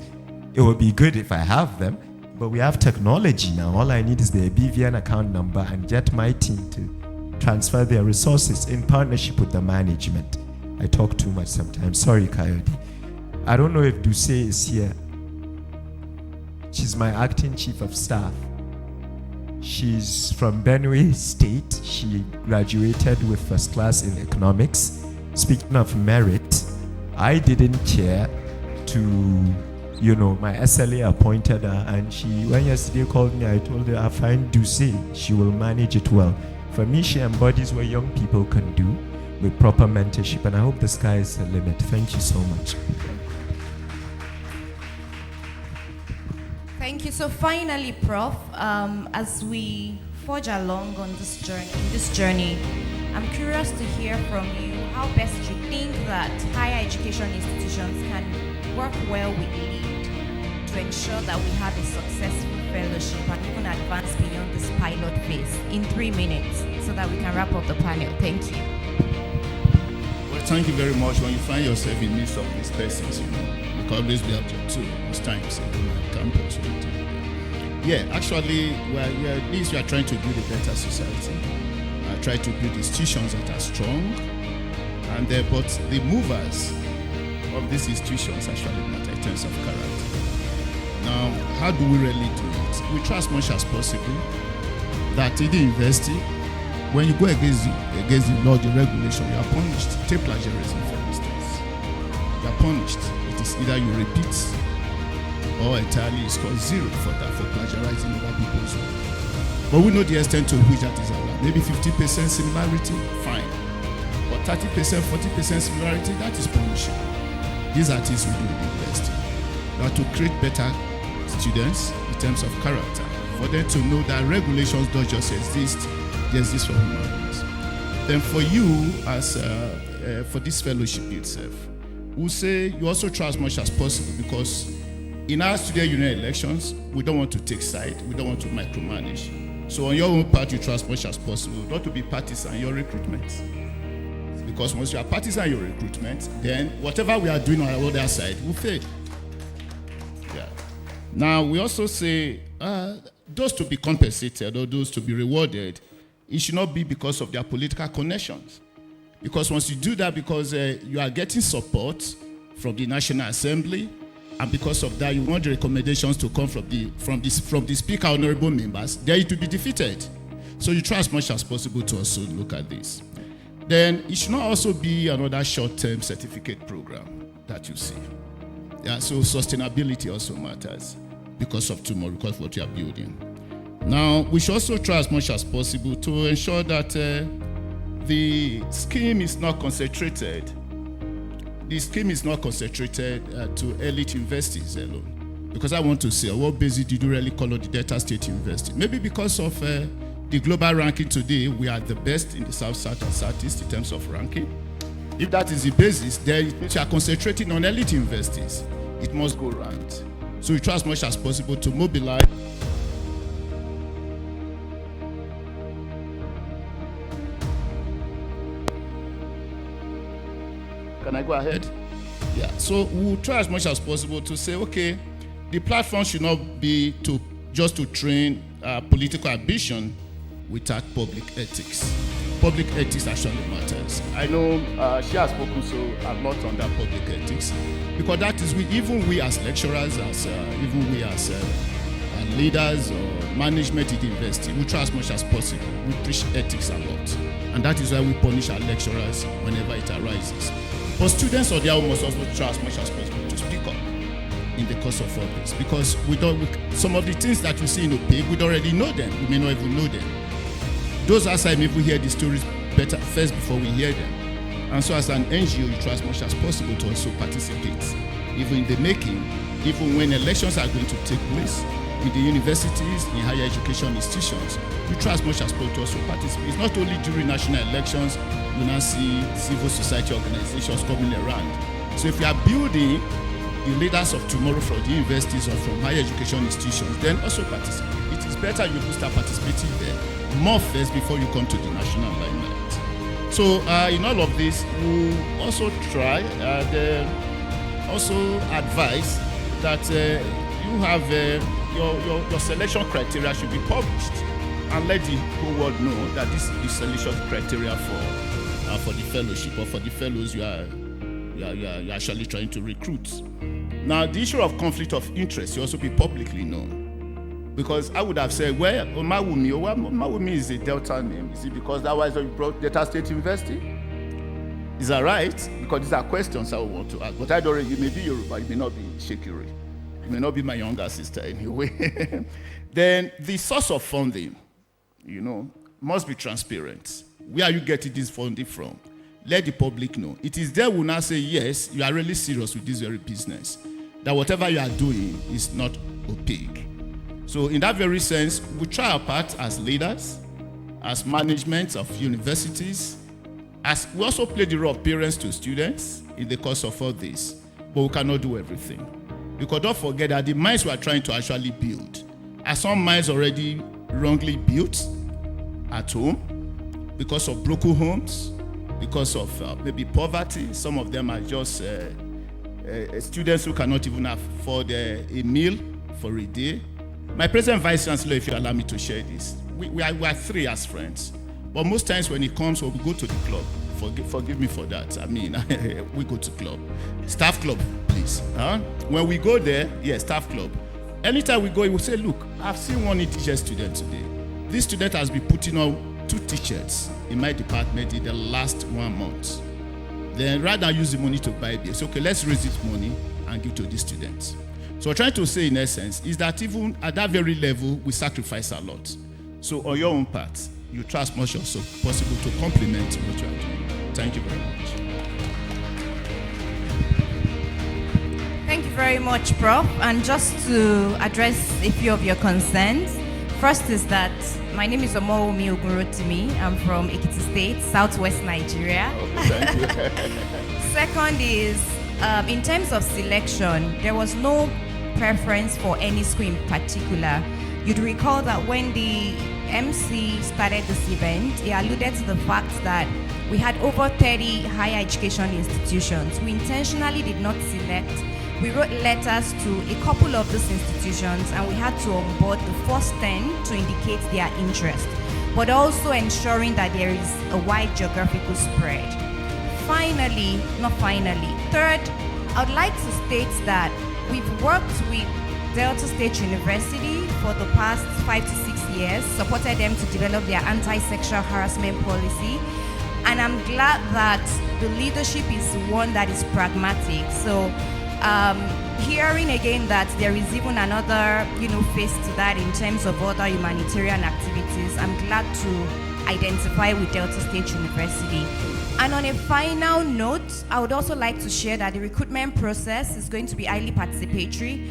It would be good if I have them, but we have technology now. All I need is their BVN account number and get my team to transfer their resources in partnership with the management. I talk too much sometimes. Sorry, Coyote. I don't know if Duce is here. She she's my acting chief of staff. She's from Benue State. She graduated with first class in economics. Speaking of merit, I didn't care to, my SLA appointed her, and when yesterday called me, I told her I find Duce, she will manage it well. For me, she embodies what young people can do with proper mentorship, and I hope the sky is the limit. Thank you so much. Thank you. So finally, Prof, as we forge along on this journey, I'm curious to hear from you how best you think that higher education institutions can work well with LEAD to ensure that we have a successful fellowship and even advance beyond this pilot phase in 3 minutes so that we can wrap up the panel. Thank you. Well, thank you very much. When you find yourself in midst of these persons, you can always be object to most times on campus. Yeah, actually, at least we are trying to build a better society. Try to build institutions that are strong, and but the movers of these institutions actually matter in terms of character. Now, how do we really do it? We try as much as possible that in the university, when you go against the law, the regulation, you are punished. Take plagiarism, for instance. You are punished. It is either you repeat or entirely you score 0 for plagiarizing other people's work. But we know the extent to which that is allowed. Maybe 50% similarity, fine. But 30%, 40% similarity, that is punishable. These are things we do in the university. Now, to create better students in terms of character, for them to know that regulations don't just exist, they exist for human beings. Then for you, as for this fellowship itself, we'll say you also try as much as possible, because in our student union elections, we don't want to take side, we don't want to micromanage. So on your own part, you try as much as possible not to be partisan in your recruitment. Because once you are partisan in your recruitment, then whatever we are doing on our other side will fail. Yeah. Now, we also say those to be compensated or those to be rewarded, it should not be because of their political connections. Because once you do that, because you are getting support from the National Assembly, and because of that, you want the recommendations to come from the Speaker, honorable members, then it will be defeated. So you try as much as possible to also look at this. Then it should not also be another short-term certificate program that you see. Yeah, so sustainability also matters because of tomorrow, because of what you are building. Now, we should also try as much as possible to ensure that the scheme is not concentrated. The scheme is not concentrated to elite universities alone. Because I want to say, what basis did you really call the Delta State University? Maybe because of the global ranking today, we are the best in the South, South, and Southeast in terms of ranking. If that is the basis, then you are concentrating on elite universities. It must go round. So we try as much as possible to mobilize. Can I go ahead? Yeah. So we'll try as much as possible to say, okay, the platform should not be just to train political ambition without public ethics. Public ethics actually matters. I know she has spoken, so I'm not on that public ethics, because that is even we as lecturers, even we as leaders or management in the university, we try as much as possible. We preach ethics a lot, and that is why we punish our lecturers whenever it arises. But students on their own must also try as much as possible to speak up in the course of all this, because some of the things that you see in OPAIC, we don't already know them. We may not even know them. Those outside maybe hear the stories better first before we hear them. And so as an NGO, you try as much as possible to also participate, even in the making, even when elections are going to take place in the universities, in higher education institutions. You try as much as possible to also participate. It's not only during national elections, you now see civil society organizations coming around. So if you are building the leaders of tomorrow from the universities or from higher education institutions, then also participate. It is better you start participating there more first before you come to the national limelight. So in all of this, we also try and also advise that you have your selection criteria should be published, and let the whole world know that this is the selection criteria for the fellowship or for the fellows you are you're actually trying to recruit. Now, the issue of conflict of interest should also be publicly known. Because I would have said, well, Omawumi is a Delta name. Is it because that was you brought Delta State University? Is that right? Because these are questions I would want to ask. But I don't. You may be Yoruba, you may not be Shekiri. You may not be my younger sister anyway. Then the source of funding, must be transparent. Where are you getting this funding from? Let the public know. It is there we will now say, yes, you are really serious with this very business. That whatever you are doing is not opaque. So in that very sense, we try our part as leaders, as management of universities, as we also play the role of parents to students in the course of all this. But we cannot do everything. Because don't forget that the minds we are trying to actually build are some minds already wrongly built at home because of broken homes, because of maybe poverty. Some of them are just students who cannot even afford a meal for a day. My present Vice Chancellor, if you allow me to share this, we are three as friends. But most times when it comes, when we go to the club, forgive me for that. I mean, we go to club. Staff club, please. When we go there, staff club. Anytime we go, we will say, look, I've seen one teacher student today. This student has been putting on 2 t-shirts in my department in the last 1 month. Then rather use the money to buy beer. So, okay, let's raise this money and give to these students. So what I'm trying to say in essence is that even at that very level, we sacrifice a lot. So on your own part, you try as much as possible to complement what you are doing. Thank you very much. Thank you very much, Prof. And just to address a few of your concerns, first is that my name is Omawumi Ogunrotimi. I'm from Ekiti State, Southwest Nigeria. Thank you. Second is, in terms of selection, there was no preference for any school in particular. You'd recall that when the MC started this event, he alluded to the fact that we had over 30 higher education institutions. We intentionally did not select. We wrote letters to a couple of these institutions and we had to onboard the first 10 to indicate their interest, but also ensuring that there is a wide geographical spread. Third, I would like to state that we've worked with Delta State University for the past 5 to 6 years, supported them to develop their anti-sexual harassment policy, and I'm glad that the leadership is one that is pragmatic. So hearing again that there is even another face to that in terms of other humanitarian activities, I'm glad to identify with Delta State University. And on a final note, I would also like to share that the recruitment process is going to be highly participatory.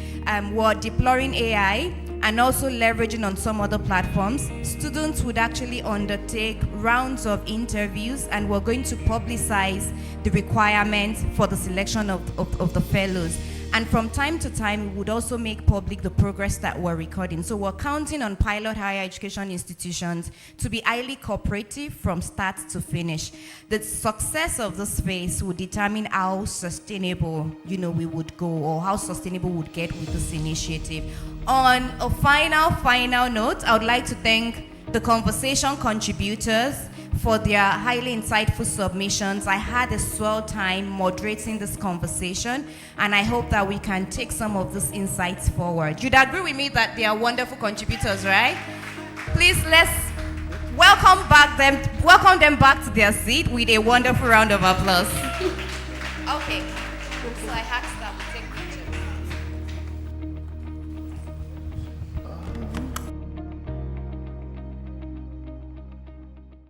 We're deploying AI and also leveraging on some other platforms. Students would actually undertake rounds of interviews and we're going to publicize the requirements for the selection of the fellows. And from time to time, we would also make public the progress that we're recording. So we're counting on pilot higher education institutions to be highly cooperative from start to finish. The success of this phase will determine how sustainable, we would go, or how sustainable we would get with this initiative. On a final note, I would like to thank the conversation contributors for their highly insightful submissions. I had a swell time moderating this conversation, and I hope that we can take some of these insights forward. You'd agree with me that they are wonderful contributors, right? Please, let's welcome them back to their seat with a wonderful round of applause. Okay, so I had to start with